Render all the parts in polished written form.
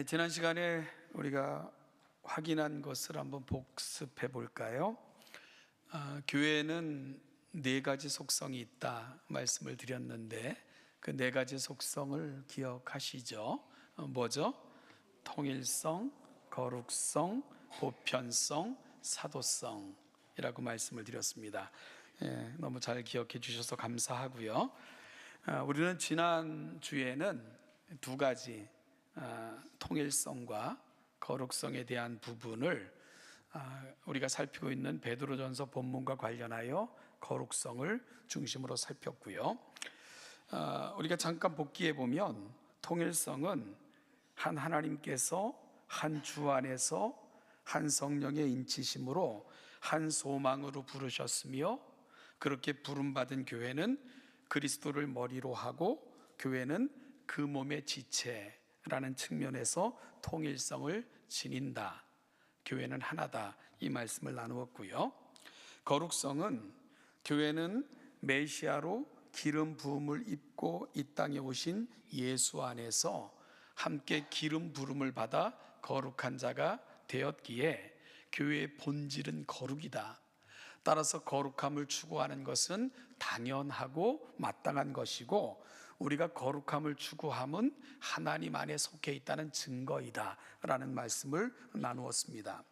지난 시간에 우리가 확인한 것을 한번 복습해 볼까요? 교회는 네 가지 속성이 있다 말씀을 드렸는데 그 네 가지 속성을 기억하시죠? 뭐죠? 통일성, 거룩성, 보편성, 사도성이라고 말씀을 드렸습니다. 너무 잘 기억해 주셔서 감사하고요. 우리는 지난 주에는 두 가지 통일성과 거룩성에 대한 부분을 우리가 살피고 있는 베드로전서 본문과 관련하여 거룩성을 중심으로 살폈고요. 우리가 잠깐 복기해 보면 통일성은 한 하나님께서 한 주 안에서 한 성령의 인치심으로 한 소망으로 부르셨으며 그렇게 부름받은 교회는 그리스도를 머리로 하고 교회는 그 몸의 지체라는 측면에서 통일성을 지닌다. 교회는 하나다. 이 말씀을 나누었고요. 거룩성은 교회는 메시아로 기름 부음을 입고 이 땅에 오신 예수 안에서 함께 기름 부름을 받아 거룩한 자가 되었기에 교회의 본질은 거룩이다. 따라서 거룩함을 추구하는 것은 당연하고 마땅한 것이고 우리가 거룩함을 추구함은 하나님 안에 속해 있다는 증거이다 라는 말씀을 나누었습니다.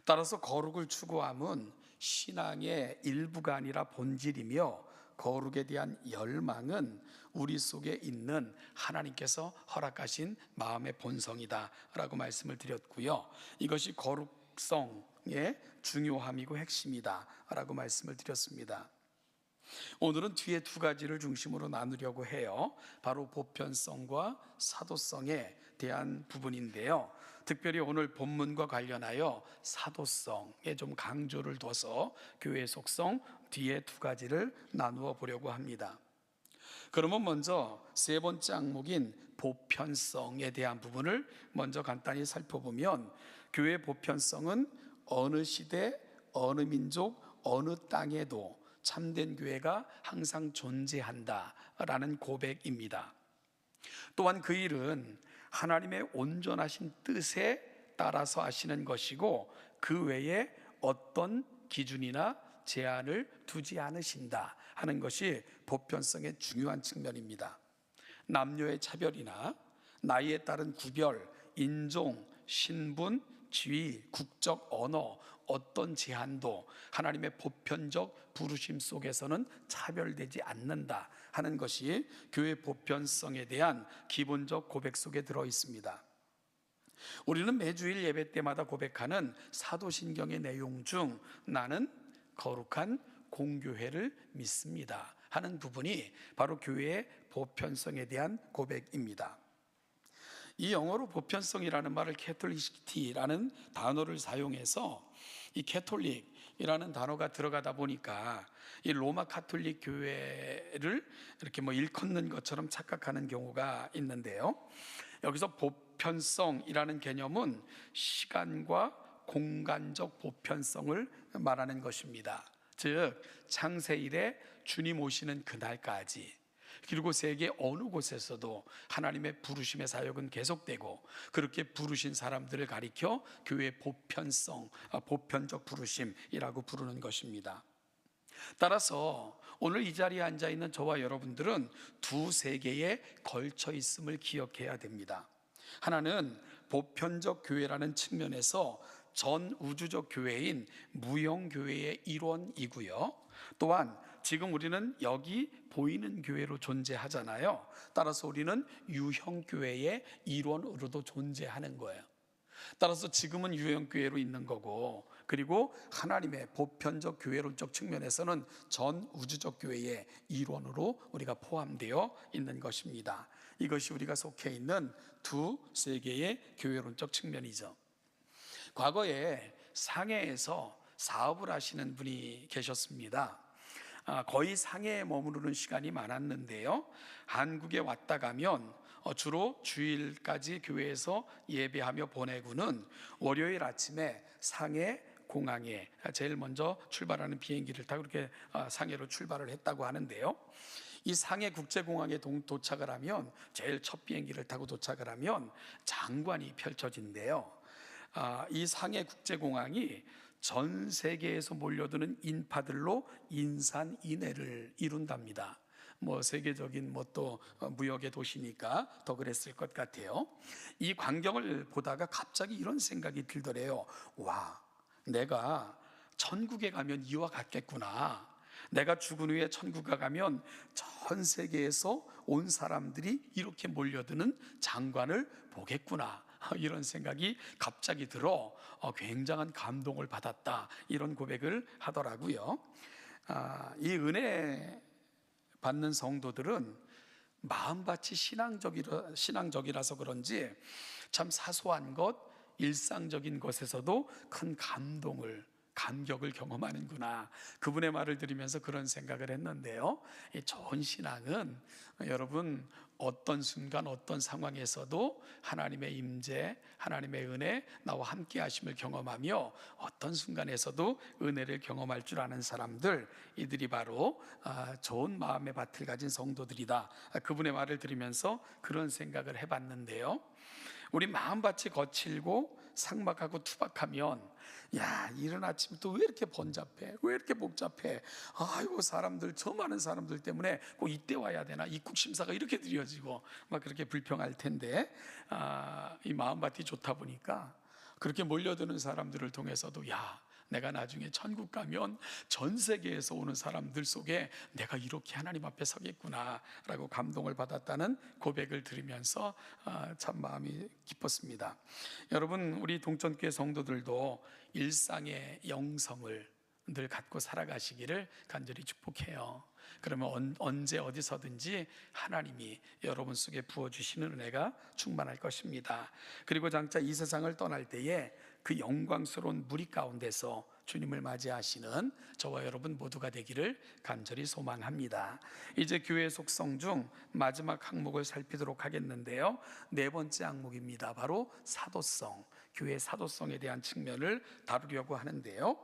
따라서 거룩을 추구함은 신앙의 일부가 아니라 본질이며 거룩에 대한 열망은 우리 속에 있는 하나님께서 허락하신 마음의 본성이다 라고 말씀을 드렸고요. 이것이 거룩성의 중요함이고 핵심이다 라고 말씀을 드렸습니다. 오늘은 뒤에 두 가지를 중심으로 나누려고 해요. 바로 보편성과 사도성에 대한 부분인데요. 특별히 오늘 본문과 관련하여 사도성에 좀 강조를 둬서 교회의 속성 뒤에 두 가지를 나누어 보려고 합니다. 그러면 먼저 세 번째 항목인 보편성에 대한 부분을 먼저 간단히 살펴보면 교회의 보편성은 어느 시대, 어느 민족, 어느 땅에도 참된 교회가 항상 존재한다라는 고백입니다. 또한 그 일은 하나님의 온전하신 뜻에 따라서 하시는 것이고 그 외에 어떤 기준이나 제한을 두지 않으신다 하는 것이 보편성의 중요한 측면입니다. 남녀의 차별이나 나이에 따른 구별, 인종, 신분, 지위, 국적, 언어 어떤 제한도 하나님의 보편적 부르심 속에서는 차별되지 않는다 하는 것이 교회 보편성에 대한 기본적 고백 속에 들어 있습니다. 우리는 매주일 예배 때마다 고백하는 사도신경의 내용 중 나는 거룩한 공교회를 믿습니다 하는 부분이 바로 교회의 보편성에 대한 고백입니다. 이 영어로 보편성이라는 말을 캐톨리시티라는 단어를 사용해서 이 캐톨릭이라는 단어가 들어가다 보니까 이 로마 카톨릭 교회를 이렇게 일컫는 것처럼 착각하는 경우가 있는데요. 여기서 보편성이라는 개념은 시간과 공간적 보편성을 말하는 것입니다. 즉 창세 이래 주님 오시는 그날까지 그리고 세계 어느 곳에서도 하나님의 부르심의 사역은 계속되고 그렇게 부르신 사람들을 가리켜 교회의 보편성, 보편적 부르심이라고 부르는 것입니다. 따라서 오늘 이 자리에 앉아있는 저와 여러분들은 두 세계에 걸쳐 있음을 기억해야 됩니다. 하나는 보편적 교회라는 측면에서 전 우주적 교회인 무형교회의 일원이고요. 또한 지금 우리는 여기 보이는 교회로 존재하잖아요. 따라서 우리는 유형교회의 일원으로도 존재하는 거예요. 따라서 지금은 유형교회로 있는 거고 그리고 하나님의 보편적 교회론적 측면에서는 전 우주적 교회의 일원으로 우리가 포함되어 있는 것입니다. 이것이 우리가 속해 있는 두 세계의 교회론적 측면이죠. 과거에 상해에서 사업을 하시는 분이 계셨습니다. 거의 상해에 머무르는 시간이 많았는데요. 한국에 왔다 가면 주로 주일까지 교회에서 예배하며 보내고는 월요일 아침에 상해 공항에 제일 먼저 출발하는 비행기를 타고 그렇게 상해로 출발을 했다고 하는데요. 이 상해 국제공항에 도착을 하면 제일 첫 비행기를 타고 도착을 하면 장관이 펼쳐진대요. 이 상해 국제공항이 전 세계에서 몰려드는 인파들로 인산인해를 이룬답니다. 뭐 세계적인 또 무역의 도시니까 더 그랬을 것 같아요. 이 광경을 보다가 갑자기 이런 생각이 들더래요. 와, 내가 천국에 가면 이와 같겠구나. 내가 죽은 후에 천국에 가면 전 세계에서 온 사람들이 이렇게 몰려드는 장관을 보겠구나. 이런 생각이 갑자기 들어 굉장한 감동을 받았다. 이런 고백을 하더라고요. 이 은혜 받는 성도들은 마음밭이 신앙적이라서 그런지 참 사소한 것, 일상적인 것에서도 큰 감격을 경험하는구나. 그분의 말을 들으면서 그런 생각을 했는데요. 이 좋은 신앙은 여러분 어떤 순간 어떤 상황에서도 하나님의 임재, 하나님의 은혜, 나와 함께 하심을 경험하며 어떤 순간에서도 은혜를 경험할 줄 아는 사람들, 이들이 바로 좋은 마음의 밭을 가진 성도들이다. 그분의 말을 들으면서 그런 생각을 해봤는데요. 우리 마음밭이 거칠고 삭막하고 투박하면 이른 아침부터 왜 이렇게 번잡해? 왜 이렇게 복잡해? 아이고, 저 많은 사람들 때문에 꼭 이때 와야 되나? 입국 심사가 이렇게 느려지고 막 그렇게 불평할 텐데, 이 마음밭이 좋다 보니까 그렇게 몰려드는 사람들을 통해서도 내가 나중에 천국 가면 전 세계에서 오는 사람들 속에 내가 이렇게 하나님 앞에 서겠구나 라고 감동을 받았다는 고백을 들으면서 참 마음이 기뻤습니다. 여러분, 우리 동천교회 성도들도 일상의 영성을 늘 갖고 살아가시기를 간절히 축복해요. 그러면 언제 어디서든지 하나님이 여러분 속에 부어주시는 은혜가 충만할 것입니다. 그리고 장차 이 세상을 떠날 때에 그 영광스러운 무리 가운데서 주님을 맞이하시는 저와 여러분 모두가 되기를 간절히 소망합니다. 이제 교회 속성 중 마지막 항목을 살피도록 하겠는데요. 네 번째 항목입니다. 바로 사도성, 교회의 사도성에 대한 측면을 다루려고 하는데요.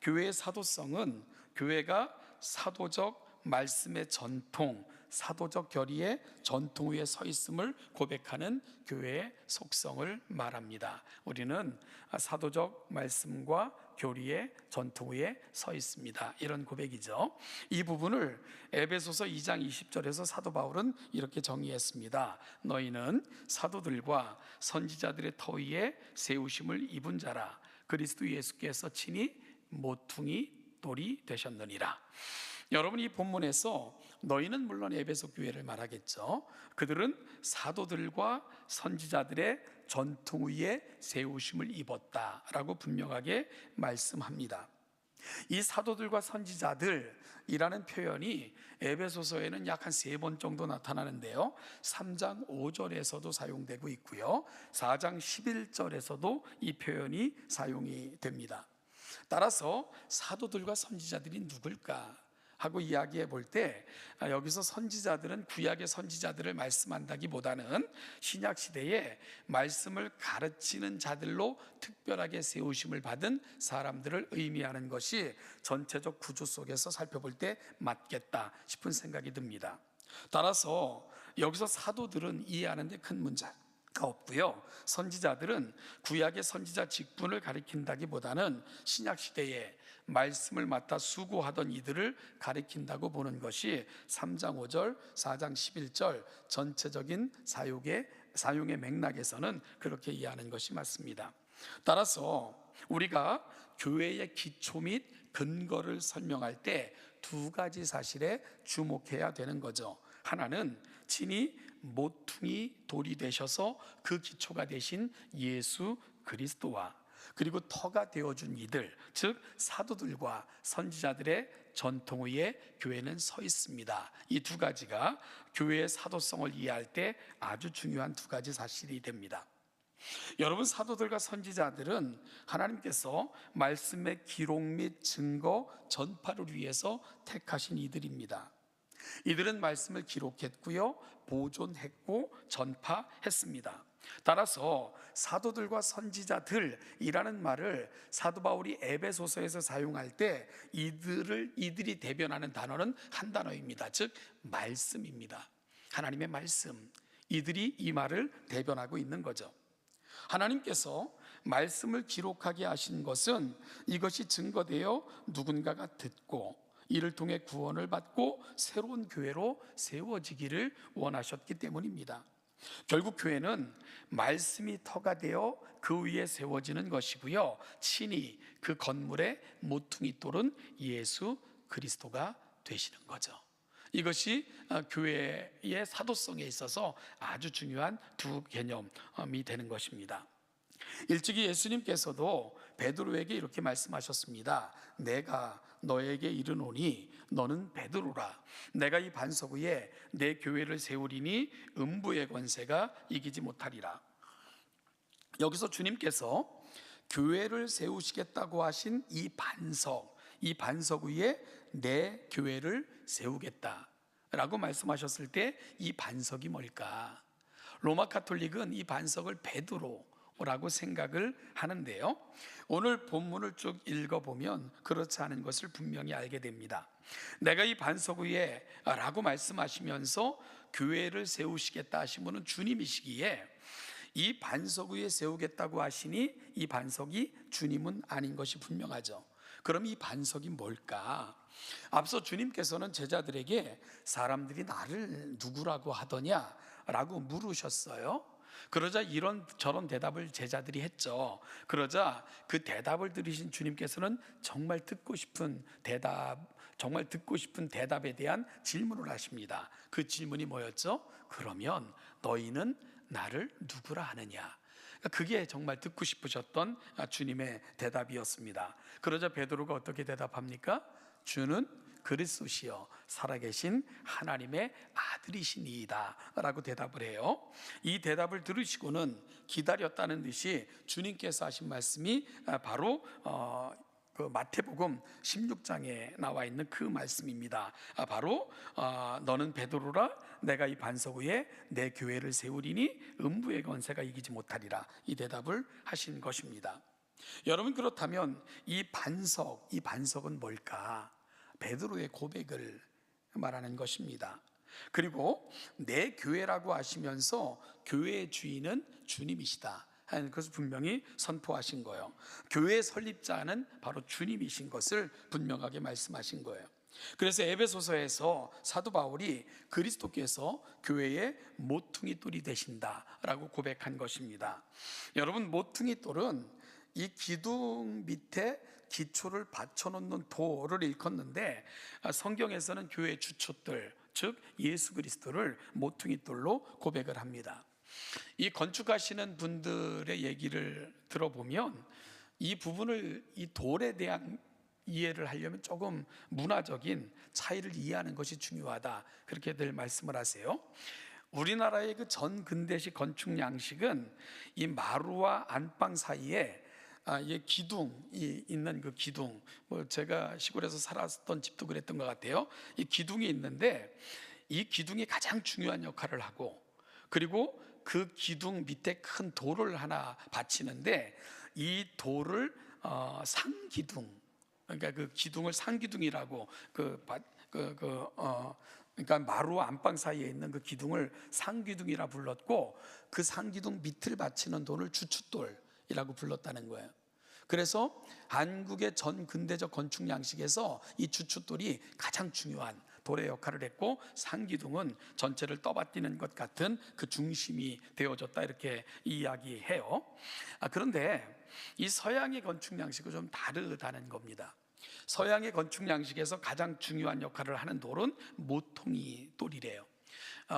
교회의 사도성은 교회가 사도적 말씀의 전통, 사도적 결의의 전통 위에 서 있음을 고백하는 교회의 속성을 말합니다. 우리는 사도적 말씀과 교리의 전통 위에 서 있습니다. 이런 고백이죠. 이 부분을 에베소서 2장 20절에서 사도 바울은 이렇게 정의했습니다. 너희는 사도들과 선지자들의 터 위에 세우심을 입은 자라. 그리스도 예수께서 친히 모퉁이 돌이 되셨느니라. 여러분, 이 본문에서 너희는 물론 에베소 교회를 말하겠죠. 그들은 사도들과 선지자들의 전통 위에 세우심을 입었다라고 분명하게 말씀합니다. 이 사도들과 선지자들이라는 표현이 에베소서에는 약 한 3번 정도 나타나는데요. 3장 5절에서도 사용되고 있고요. 4장 11절에서도 이 표현이 사용이 됩니다. 따라서 사도들과 선지자들이 누굴까 하고 이야기해 볼 때, 여기서 선지자들은 구약의 선지자들을 말씀한다기보다는 신약 시대에 말씀을 가르치는 자들로 특별하게 세우심을 받은 사람들을 의미하는 것이 전체적 구조 속에서 살펴볼 때 맞겠다 싶은 생각이 듭니다. 따라서 여기서 사도들은 이해하는 데 큰 문제가 없고요. 선지자들은 구약의 선지자 직분을 가리킨다기보다는 신약 시대에 말씀을 맡아 수고하던 이들을 가리킨다고 보는 것이 3장 5절, 4장 11절 전체적인 사용의 맥락에서는 그렇게 이해하는 것이 맞습니다. 따라서 우리가 교회의 기초 및 근거를 설명할 때 2가지 사실에 주목해야 되는 거죠. 하나는 친히 모퉁이 돌이 되셔서 그 기초가 되신 예수 그리스도와, 그리고 터가 되어준 이들, 즉 사도들과 선지자들의 전통 위에 교회는 서 있습니다. 이 2가지가 교회의 사도성을 이해할 때 아주 중요한 2가지 사실이 됩니다. 여러분, 사도들과 선지자들은 하나님께서 말씀의 기록 및 증거 전파를 위해서 택하신 이들입니다. 이들은 말씀을 기록했고요, 보존했고 전파했습니다. 따라서 사도들과 선지자들이라는 말을 사도 바울이 에베소서에서 사용할 때 이들이 대변하는 단어는 한 단어입니다. 즉 말씀입니다. 하나님의 말씀, 이들이 이 말을 대변하고 있는 거죠. 하나님께서 말씀을 기록하게 하신 것은 이것이 증거되어 누군가가 듣고 이를 통해 구원을 받고 새로운 교회로 세워지기를 원하셨기 때문입니다. 결국 교회는 말씀이 터가 되어 그 위에 세워지는 것이고요, 친히 그 건물의 모퉁이 돌은 예수 그리스도가 되시는 거죠. 이것이 교회의 사도성에 있어서 아주 중요한 두 개념이 되는 것입니다. 일찍이 예수님께서도 베드로에게 이렇게 말씀하셨습니다. 내가 너에게 이르노니 너는 베드로라. 내가 이 반석 위에 내 교회를 세우리니 음부의 권세가 이기지 못하리라. 여기서 주님께서 교회를 세우시겠다고 하신 이 반석 위에 내 교회를 세우겠다라고 말씀하셨을 때 이 반석이 뭘까? 로마 가톨릭은 이 반석을 베드로라고 생각을 하는데요, 오늘 본문을 쭉 읽어보면 그렇지 않은 것을 분명히 알게 됩니다. 내가 이 반석 위에 라고 말씀하시면서 교회를 세우시겠다 하신 분은 주님이시기에 이 반석 위에 세우겠다고 하시니 이 반석이 주님은 아닌 것이 분명하죠. 그럼 이 반석이 뭘까? 앞서 주님께서는 제자들에게 사람들이 나를 누구라고 하더냐 라고 물으셨어요. 그러자 이런저런 대답을 제자들이 했죠. 그러자 그 대답을 들으신 주님께서는 정말 듣고 싶은 대답에 대한 질문을 하십니다. 그 질문이 뭐였죠? 그러면 너희는 나를 누구라 하느냐? 그게 정말 듣고 싶으셨던 주님의 대답이었습니다. 그러자 베드로가 어떻게 대답합니까? 주는 그리스도시여 살아계신 하나님의 아들이시니이다 라고 대답을 해요. 이 대답을 들으시고는 기다렸다는 듯이 주님께서 하신 말씀이 바로 그 마태복음 16장에 나와 있는 그 말씀입니다. 바로 너는 베드로라. 내가 이 반석 위에 내 교회를 세우리니 음부의 권세가 이기지 못하리라. 이 대답을 하신 것입니다. 여러분, 그렇다면 이 반석은 뭘까? 베드로의 고백을 말하는 것입니다. 그리고 내 교회라고 하시면서 교회의 주인은 주님이시다 하는 것을 분명히 선포하신 거예요. 교회의 설립자는 바로 주님이신 것을 분명하게 말씀하신 거예요. 그래서 에베소서에서 사도 바울이 그리스도께서 교회의 모퉁이 돌이 되신다라고 고백한 것입니다. 여러분, 모퉁이 돌은 이 기둥 밑에 기초를 받쳐놓는 돌을 일컫는데, 성경에서는 교회의 주춧돌, 즉 예수 그리스도를 모퉁이 돌로 고백을 합니다. 이 건축하시는 분들의 얘기를 들어보면 이 부분을, 이 돌에 대한 이해를 하려면 조금 문화적인 차이를 이해하는 것이 중요하다, 그렇게들 말씀을 하세요. 우리나라의 그 전 근대식 건축 양식은 이 마루와 안방 사이에 이 기둥이 있는 그 기둥, 제가 시골에서 살았던 집도 그랬던 것 같아요. 이 기둥이 있는데 이 기둥이 가장 중요한 역할을 하고, 그리고 그 기둥 밑에 큰 돌을 하나 받치는데 이 돌을 상기둥, 그러니까 그 기둥을 상기둥이라고 그러니까 마루와 안방 사이에 있는 그 기둥을 상기둥이라 불렀고, 그 상기둥 밑을 받치는 돌을 주춧돌이라고 불렀다는 거예요. 그래서 한국의 전 근대적 건축 양식에서 이 주춧돌이 가장 중요한 돌의 역할을 했고, 상기둥은 전체를 떠받드는 것 같은 그 중심이 되어졌다, 이렇게 이야기해요. 그런데 이 서양의 건축 양식은 좀 다르다는 겁니다. 서양의 건축 양식에서 가장 중요한 역할을 하는 돌은 모퉁이 돌이래요.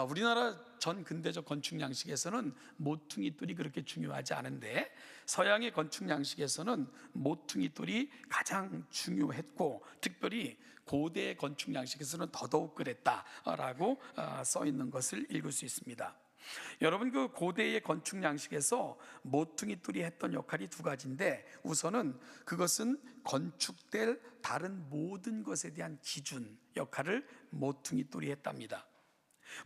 우리나라 전 근대적 건축 양식에서는 모퉁이 돌이 그렇게 중요하지 않은데, 서양의 건축 양식에서는 모퉁이 돌이 가장 중요했고, 특별히 고대 건축 양식에서는 더더욱 그랬다라고 써 있는 것을 읽을 수 있습니다. 여러분, 그 고대의 건축 양식에서 모퉁이 돌이 했던 역할이 두 가지인데, 우선은 그것은 건축될 다른 모든 것에 대한 기준 역할을 모퉁이 돌이 했답니다.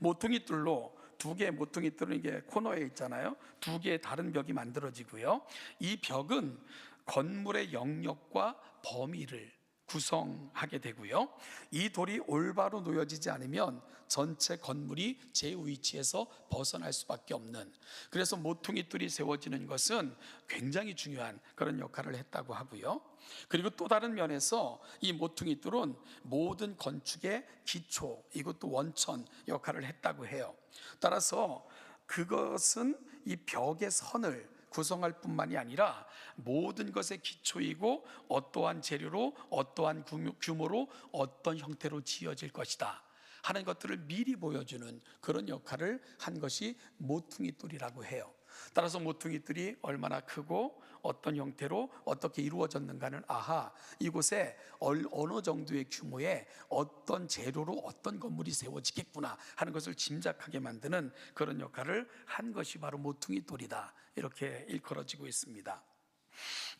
모퉁이 돌로 두 개의 모퉁이 뚫은 게 코너에 있잖아요. 두 개의 다른 벽이 만들어지고요. 이 벽은 건물의 영역과 범위를 구성하게 되고요. 이 돌이 올바로 놓여지지 않으면 전체 건물이 제 위치에서 벗어날 수밖에 없는, 그래서 모퉁이 뚫이 세워지는 것은 굉장히 중요한 그런 역할을 했다고 하고요. 그리고 또 다른 면에서 이 모퉁이 뚫은 모든 건축의 기초, 이것도 원천 역할을 했다고 해요. 따라서 그것은 이 벽의 선을 구성할 뿐만이 아니라 모든 것의 기초이고 어떠한 재료로 어떠한 규모로 어떤 형태로 지어질 것이다 하는 것들을 미리 보여주는 그런 역할을 한 것이 모퉁이 뚫이라고 해요. 따라서 모퉁이 뚫이 얼마나 크고 어떤 형태로 어떻게 이루어졌는가는 이곳에 어느 정도의 규모의 어떤 재료로 어떤 건물이 세워지겠구나 하는 것을 짐작하게 만드는 그런 역할을 한 것이 바로 모퉁이 뚫이다, 이렇게 일컬어지고 있습니다.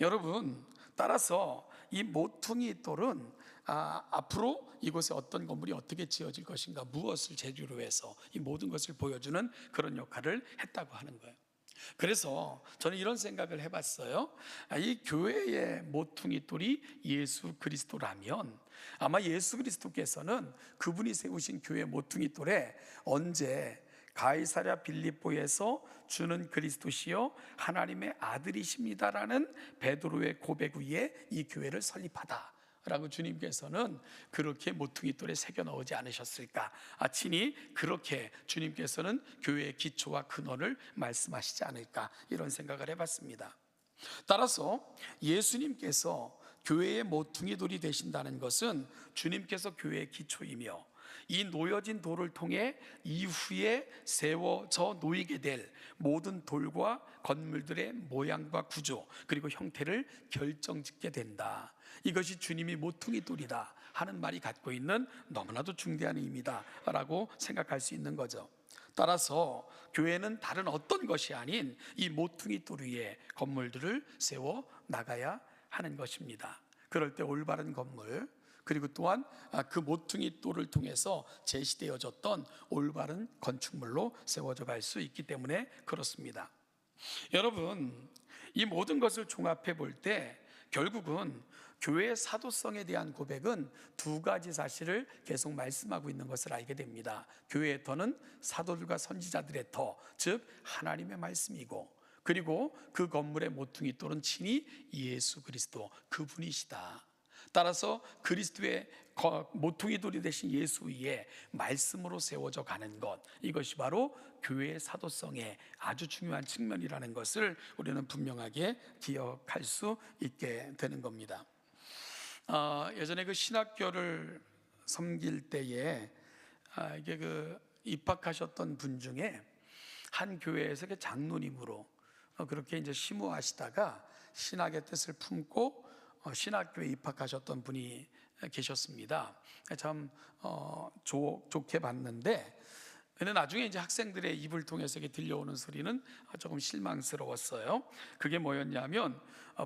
여러분, 따라서 이 모퉁이 돌은 앞으로 이곳에 어떤 건물이 어떻게 지어질 것인가, 무엇을 재료로 해서 이 모든 것을 보여주는 그런 역할을 했다고 하는 거예요. 그래서 저는 이런 생각을 해봤어요. 이 교회의 모퉁이 돌이 예수 그리스도라면 아마 예수 그리스도께서는 그분이 세우신 교회 모퉁이 돌에 언제 가이사랴 빌립보에서 주는 그리스도시요 하나님의 아들이십니다라는 베드로의 고백 위에 이 교회를 설립하다 라고 주님께서는 그렇게 모퉁이 돌에 새겨 넣지 않으셨을까? 친히 그렇게 주님께서는 교회의 기초와 근원을 말씀하시지 않을까, 이런 생각을 해봤습니다. 따라서 예수님께서 교회의 모퉁이 돌이 되신다는 것은 주님께서 교회의 기초이며 이 놓여진 돌을 통해 이후에 세워져 놓이게 될 모든 돌과 건물들의 모양과 구조 그리고 형태를 결정짓게 된다. 이것이 주님이 모퉁이 돌이다 하는 말이 갖고 있는 너무나도 중대한 의미다 라고 생각할 수 있는 거죠. 따라서 교회는 다른 어떤 것이 아닌 이 모퉁이 돌 위에 건물들을 세워 나가야 하는 것입니다. 그럴 때 올바른 건물, 그리고 또한 그 모퉁이 돌을 통해서 제시되어졌던 올바른 건축물로 세워져 갈 수 있기 때문에 그렇습니다. 여러분, 이 모든 것을 종합해 볼 때 결국은 교회의 사도성에 대한 고백은 두 가지 사실을 계속 말씀하고 있는 것을 알게 됩니다. 교회의 터는 사도들과 선지자들의 터, 즉 하나님의 말씀이고, 그리고 그 건물의 모퉁이 돌은 친히 예수 그리스도 그분이시다. 따라서 그리스도의 모퉁이 돌이 되신 예수 위에 말씀으로 세워져 가는 것, 이것이 바로 교회의 사도성의 아주 중요한 측면이라는 것을 우리는 분명하게 기억할 수 있게 되는 겁니다. 예전에 그 신학교를 섬길 때에 이게 입학하셨던 분 중에 한 교회에서 장로님으로 그렇게 이제 심우하시다가 신학의 뜻을 품고 신학교에 입학하셨던 분이 계셨습니다. 참 좋게 봤는데, 근데 나중에 이제 학생들의 입을 통해서 들려오는 소리는 조금 실망스러웠어요. 그게 뭐였냐면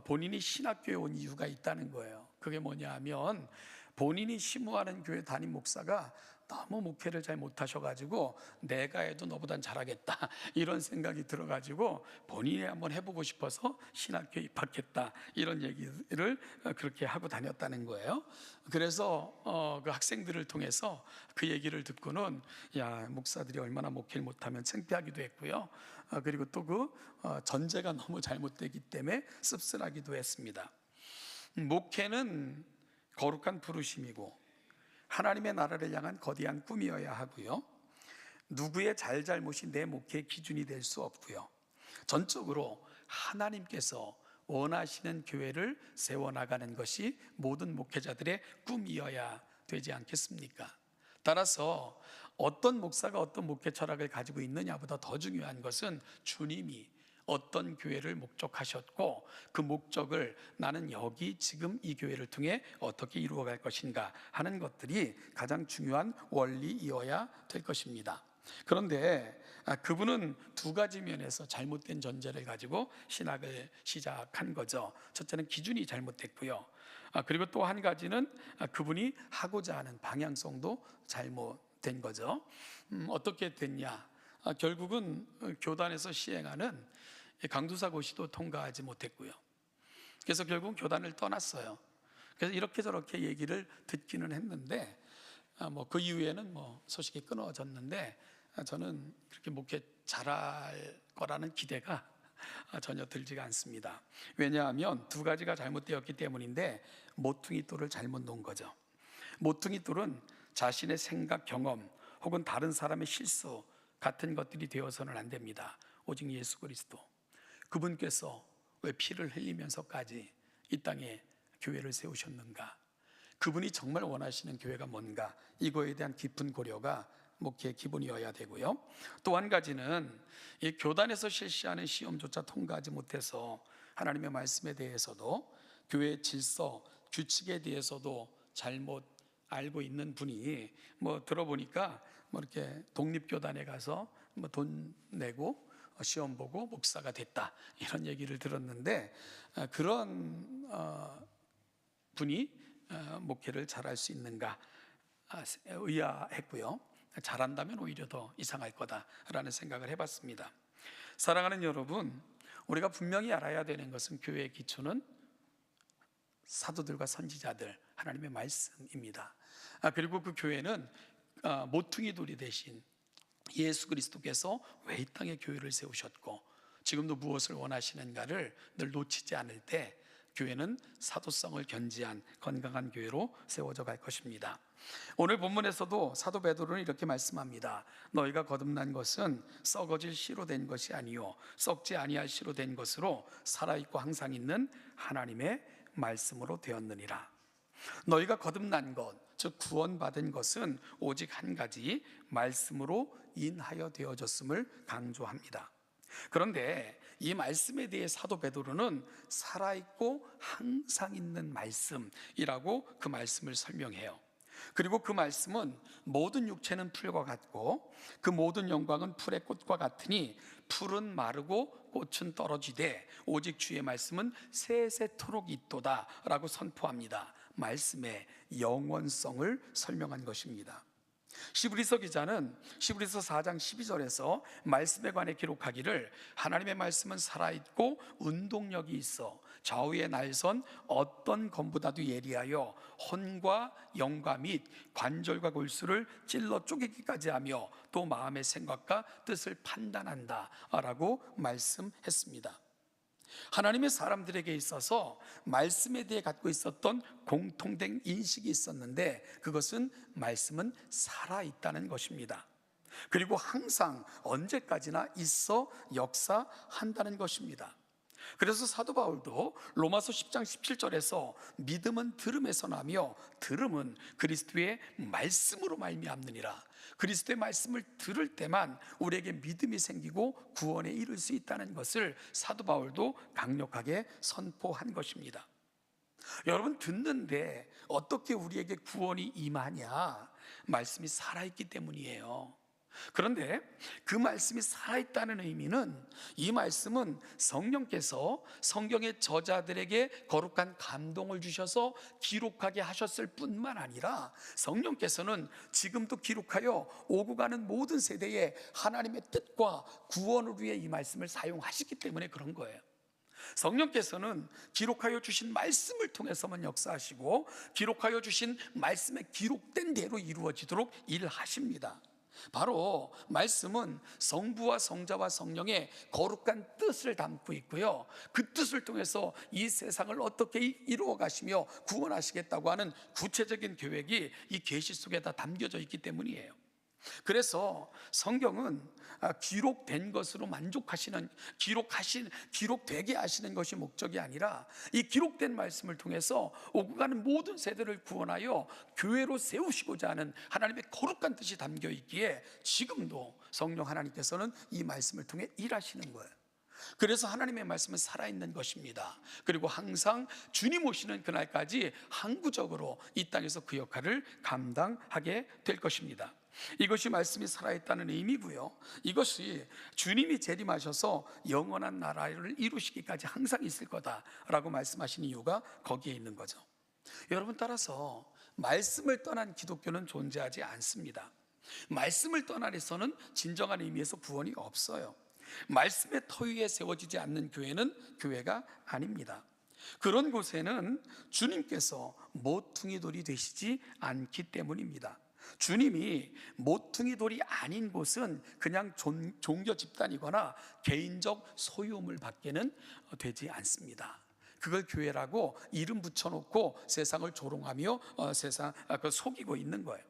본인이 신학교에 온 이유가 있다는 거예요. 그게 뭐냐면 본인이 심우하는 교회 담임 목사가 너무 목회를 잘 못하셔가지고 내가 해도 너보단 잘하겠다 이런 생각이 들어가지고 본인이 한번 해보고 싶어서 신학교에 입학했다, 이런 얘기를 그렇게 하고 다녔다는 거예요. 그래서 그 학생들을 통해서 그 얘기를 듣고는 목사들이 얼마나 목회를 못하면 창피하기도 했고요. 그리고 또 그 전제가 너무 잘못되기 때문에 씁쓸하기도 했습니다. 목회는 거룩한 부르심이고 하나님의 나라를 향한 거대한 꿈이어야 하고요, 누구의 잘잘못이 내 목회의 기준이 될 수 없고요, 전적으로 하나님께서 원하시는 교회를 세워나가는 것이 모든 목회자들의 꿈이어야 되지 않겠습니까? 따라서 어떤 목사가 어떤 목회 철학을 가지고 있느냐보다 더 중요한 것은 주님이 어떤 교회를 목적하셨고 그 목적을 나는 여기 지금 이 교회를 통해 어떻게 이루어갈 것인가 하는 것들이 가장 중요한 원리이어야 될 것입니다. 그런데 그분은 두 가지 면에서 잘못된 전제를 가지고 신학을 시작한 거죠. 첫째는 기준이 잘못됐고요, 그리고 또 한 가지는 그분이 하고자 하는 방향성도 잘못된 거죠. 어떻게 됐냐? 결국은 교단에서 시행하는 강두사 고시도 통과하지 못했고요. 그래서 결국 교단을 떠났어요. 그래서 이렇게 저렇게 얘기를 듣기는 했는데 그 이후에는 소식이 끊어졌는데 저는 그렇게 목회 잘할 거라는 기대가 전혀 들지가 않습니다. 왜냐하면 두 가지가 잘못되었기 때문인데, 모퉁이 돌을 잘못 놓은 거죠. 모퉁이 돌은 자신의 생각, 경험 혹은 다른 사람의 실수 같은 것들이 되어서는 안 됩니다. 오직 예수 그리스도, 그분께서 왜 피를 흘리면서까지 이 땅에 교회를 세우셨는가, 그분이 정말 원하시는 교회가 뭔가, 이거에 대한 깊은 고려가 목회의 기본이어야 되고요. 또 한 가지는 이 교단에서 실시하는 시험조차 통과하지 못해서 하나님의 말씀에 대해서도, 교회의 질서, 규칙에 대해서도 잘못 알고 있는 분이 들어보니까 이렇게 독립교단에 가서 돈 내고 시험 보고 목사가 됐다, 이런 얘기를 들었는데, 그런 분이 목회를 잘할 수 있는가 의아했고요. 잘한다면 오히려 더 이상할 거다라는 생각을 해봤습니다. 사랑하는 여러분, 우리가 분명히 알아야 되는 것은 교회의 기초는 사도들과 선지자들, 하나님의 말씀입니다. 그리고 그 교회는 모퉁이 돌이 되신 예수 그리스도께서 왜 이 땅에 교회를 세우셨고 지금도 무엇을 원하시는가를 늘 놓치지 않을 때 교회는 사도성을 견지한 건강한 교회로 세워져 갈 것입니다. 오늘 본문에서도 사도 베드로는 이렇게 말씀합니다. 너희가 거듭난 것은 썩어질 씨로 된 것이 아니요 썩지 아니할 씨로 된 것으로 살아있고 항상 있는 하나님의 말씀으로 되었느니라. 너희가 거듭난 것, 즉 구원받은 것은 오직 한 가지, 말씀으로 인하여 되어졌음을 강조합니다. 그런데 이 말씀에 대해 사도 베드로는 살아있고 항상 있는 말씀이라고 그 말씀을 설명해요. 그리고 그 말씀은 모든 육체는 풀과 같고 그 모든 영광은 풀의 꽃과 같으니 풀은 마르고 꽃은 떨어지되 오직 주의 말씀은 세세토록 있도다 라고 선포합니다. 말씀의 영원성을 설명한 것입니다. 시브리서 기자는 시브리서 4장 12절에서 말씀에 관해 기록하기를, 하나님의 말씀은 살아있고 운동력이 있어 좌우의 날선 어떤 검보다도 예리하여 혼과 영과 및 관절과 골수를 찔러 쪼개기까지 하며 또 마음의 생각과 뜻을 판단한다 라고 말씀했습니다. 하나님의 사람들에게 있어서 말씀에 대해 갖고 있었던 공통된 인식이 있었는데, 그것은 말씀은 살아있다는 것입니다. 그리고 항상 언제까지나 있어 역사한다는 것입니다. 그래서 사도 바울도 로마서 10장 17절에서 믿음은 들음에서 나며 들음은 그리스도의 말씀으로 말미암느니라, 그리스도의 말씀을 들을 때만 우리에게 믿음이 생기고 구원에 이를 수 있다는 것을 사도 바울도 강력하게 선포한 것입니다. 여러분, 듣는데 어떻게 우리에게 구원이 임하냐? 말씀이 살아있기 때문이에요. 그런데 그 말씀이 살아있다는 의미는, 이 말씀은 성령께서 성경의 저자들에게 거룩한 감동을 주셔서 기록하게 하셨을 뿐만 아니라 성령께서는 지금도 기록하여 오고 가는 모든 세대에 하나님의 뜻과 구원을 위해 이 말씀을 사용하시기 때문에 그런 거예요. 성령께서는 기록하여 주신 말씀을 통해서만 역사하시고 기록하여 주신 말씀에 기록된 대로 이루어지도록 일하십니다. 바로 말씀은 성부와 성자와 성령의 거룩한 뜻을 담고 있고요, 그 뜻을 통해서 이 세상을 어떻게 이루어 가시며 구원하시겠다고 하는 구체적인 계획이 이 계시 속에 다 담겨져 있기 때문이에요. 그래서 성경은 기록된 것으로 만족하시는, 기록되게 하시는 것이 목적이 아니라 이 기록된 말씀을 통해서 오고 가는 모든 세대를 구원하여 교회로 세우시고자 하는 하나님의 거룩한 뜻이 담겨 있기에 지금도 성령 하나님께서는 이 말씀을 통해 일하시는 거예요. 그래서 하나님의 말씀은 살아있는 것입니다. 그리고 항상 주님 오시는 그날까지 항구적으로 이 땅에서 그 역할을 감당하게 될 것입니다. 이것이 말씀이 살아있다는 의미고요, 이것이 주님이 재림하셔서 영원한 나라를 이루시기까지 항상 있을 거다라고 말씀하신 이유가 거기에 있는 거죠. 여러분, 따라서 말씀을 떠난 기독교는 존재하지 않습니다. 말씀을 떠나서는 진정한 의미에서 구원이 없어요. 말씀의 터 위에 세워지지 않는 교회는 교회가 아닙니다. 그런 곳에는 주님께서 모퉁이 돌이 되시지 않기 때문입니다. 주님이 모퉁이 돌이 아닌 곳은 그냥 종교 집단이거나 개인적 소유물 밖에는 되지 않습니다. 그걸 교회라고 이름 붙여놓고 세상을 조롱하며 속이고 있는 거예요.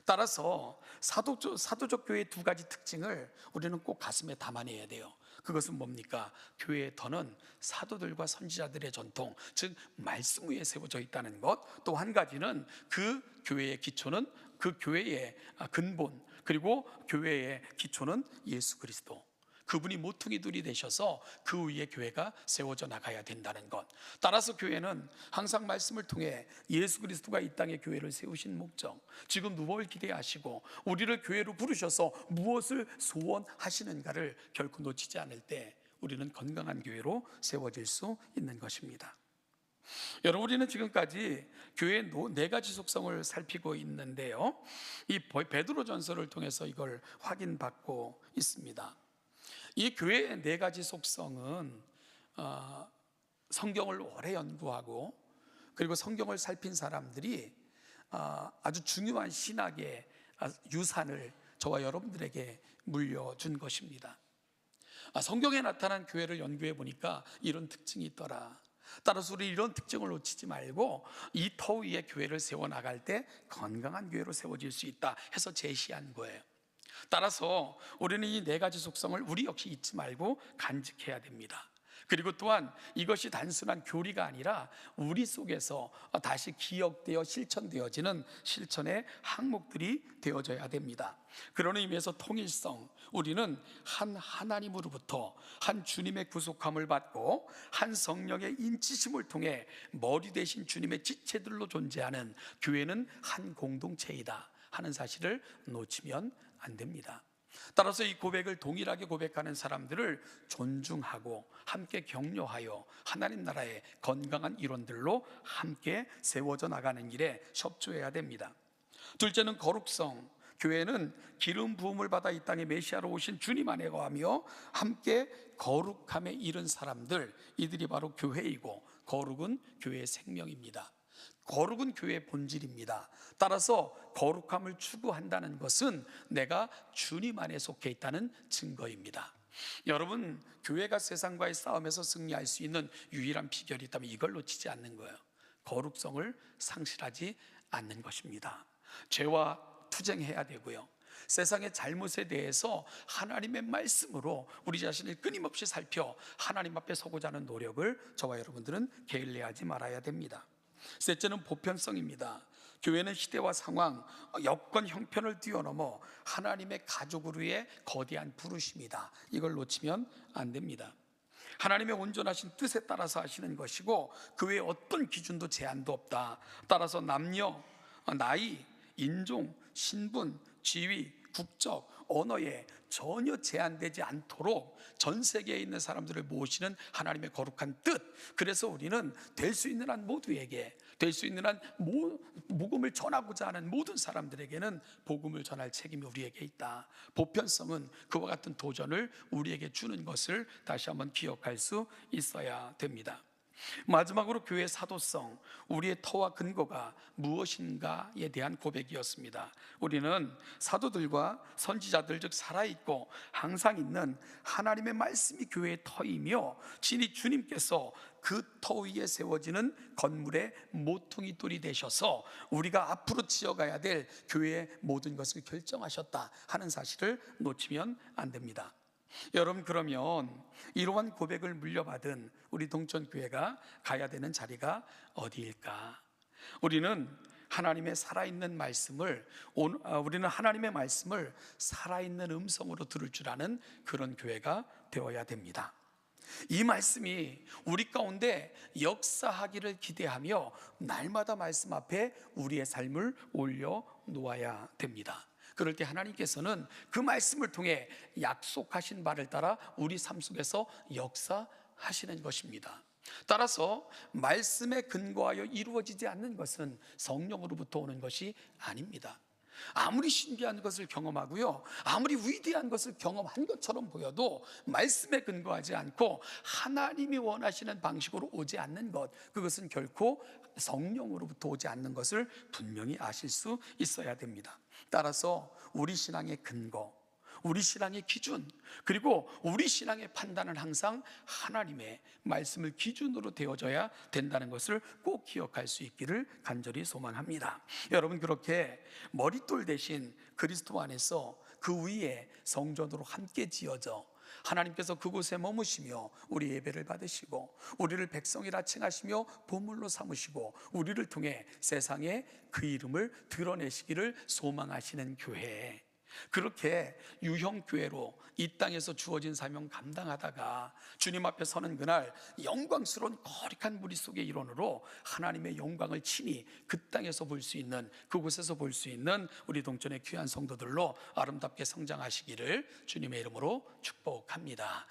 따라서 사도적 교회의 두 가지 특징을 우리는 꼭 가슴에 담아내야 돼요. 그것은 뭡니까? 근거의 터는 사도들과 선지자들의 전통, 즉 말씀 위에 세워져 있다는 것. 또 한 가지는 그 교회의 기초는, 그 교회의 근본, 그리고 교회의 기초는 예수 그리스도, 그분이 모퉁이 돌이 되셔서 그 위에 교회가 세워져 나가야 된다는 것. 따라서 교회는 항상 말씀을 통해 예수 그리스도가 이 땅에 교회를 세우신 목적, 지금 무엇을 기대하시고 우리를 교회로 부르셔서 무엇을 소원하시는가를 결코 놓치지 않을 때 우리는 건강한 교회로 세워질 수 있는 것입니다. 여러분, 우리는 지금까지 교회의 네 가지 속성을 살피고 있는데요, 이 베드로 전서를 통해서 이걸 확인받고 있습니다. 이 교회의 네 가지 속성은 성경을 오래 연구하고 그리고 성경을 살핀 사람들이 아주 중요한 신학의 유산을 저와 여러분들에게 물려준 것입니다. 성경에 나타난 교회를 연구해 보니까 이런 특징이 있더라. 따라서 우리 이런 특징을 놓치지 말고 이 터 위에 교회를 세워나갈 때 건강한 교회로 세워질 수 있다 해서 제시한 거예요. 따라서 우리는 이 네 가지 속성을 우리 역시 잊지 말고 간직해야 됩니다. 그리고 또한 이것이 단순한 교리가 아니라 우리 속에서 다시 기억되어 실천되어지는 실천의 항목들이 되어져야 됩니다. 그런 의미에서 통일성, 우리는 한 하나님으로부터 한 주님의 구속함을 받고 한 성령의 인치심을 통해 머리 대신 주님의 지체들로 존재하는 교회는 한 공동체이다 하는 사실을 놓치면 안 됩니다. 따라서 이 고백을 동일하게 고백하는 사람들을 존중하고 함께 격려하여 하나님 나라의 건강한 일원들로 함께 세워져 나가는 길에 협조해야 됩니다. 둘째는 거룩성, 교회는 기름 부음을 받아 이 땅에 메시아로 오신 주님 안에 거하며 함께 거룩함에 이른 사람들, 이들이 바로 교회이고 거룩은 교회의 생명입니다. 거룩은 교회의 본질입니다. 따라서 거룩함을 추구한다는 것은 내가 주님 안에 속해 있다는 증거입니다. 여러분, 교회가 세상과의 싸움에서 승리할 수 있는 유일한 비결이 있다면 이걸 놓치지 않는 거예요. 거룩성을 상실하지 않는 것입니다. 죄와 투쟁해야 되고요, 세상의 잘못에 대해서 하나님의 말씀으로 우리 자신을 끊임없이 살펴 하나님 앞에 서고자 하는 노력을 저와 여러분들은 게을리하지 말아야 됩니다. 셋째는 보편성입니다. 교회는 시대와 상황, 여건, 형편을 뛰어넘어 하나님의 가족으로의 거대한 부르심이다. 이걸 놓치면 안 됩니다. 하나님의 온전하신 뜻에 따라서 하시는 것이고 그 외에 어떤 기준도 제한도 없다. 따라서 남녀, 나이, 인종, 신분, 지위, 국적, 언어에 전혀 제한되지 않도록 전 세계에 있는 사람들을 모시는 하나님의 거룩한 뜻. 그래서 우리는 될 수 있는 한 모두에게, 될 수 있는 한 복음을 전하고자 하는 모든 사람들에게는 복음을 전할 책임이 우리에게 있다. 보편성은 그와 같은 도전을 우리에게 주는 것을 다시 한번 기억할 수 있어야 됩니다. 마지막으로 교회의 사도성, 우리의 터와 근거가 무엇인가에 대한 고백이었습니다. 우리는 사도들과 선지자들, 즉 살아있고 항상 있는 하나님의 말씀이 교회의 터이며 진히 주님께서 그 터 위에 세워지는 건물의 모퉁이 돌이 되셔서 우리가 앞으로 지어가야 될 교회의 모든 것을 결정하셨다 하는 사실을 놓치면 안 됩니다. 여러분, 그러면 이러한 고백을 물려받은 우리 동천교회가 가야 되는 자리가 어디일까? 우리는 하나님의 살아있는 말씀을 살아있는 음성으로 들을 줄 아는 그런 교회가 되어야 됩니다. 이 말씀이 우리 가운데 역사하기를 기대하며 날마다 말씀 앞에 우리의 삶을 올려놓아야 됩니다. 그럴 때 하나님께서는 그 말씀을 통해 약속하신 바를 따라 우리 삶 속에서 역사하시는 것입니다. 따라서 말씀에 근거하여 이루어지지 않는 것은 성령으로부터 오는 것이 아닙니다. 아무리 신비한 것을 경험하고요, 아무리 위대한 것을 경험한 것처럼 보여도 말씀에 근거하지 않고 하나님이 원하시는 방식으로 오지 않는 것, 그것은 결코 성령으로부터 오지 않는 것을 분명히 아실 수 있어야 됩니다. 따라서 우리 신앙의 근거, 우리 신앙의 기준, 그리고 우리 신앙의 판단은 항상 하나님의 말씀을 기준으로 되어져야 된다는 것을 꼭 기억할 수 있기를 간절히 소망합니다. 여러분, 그렇게 머릿돌 대신 그리스도 안에서 그 위에 성전으로 함께 지어져 하나님께서 그곳에 머무시며 우리 예배를 받으시고 우리를 백성이라 칭하시며 보물로 삼으시고 우리를 통해 세상에 그 이름을 드러내시기를 소망하시는 교회, 그렇게 유형교회로 이 땅에서 주어진 사명 감당하다가 주님 앞에 서는 그날 영광스러운 거룩한 무리속의 일원으로 하나님의 영광을 친히 그 땅에서 볼 수 있는, 그곳에서 볼 수 있는 우리 동천의 귀한 성도들로 아름답게 성장하시기를 주님의 이름으로 축복합니다.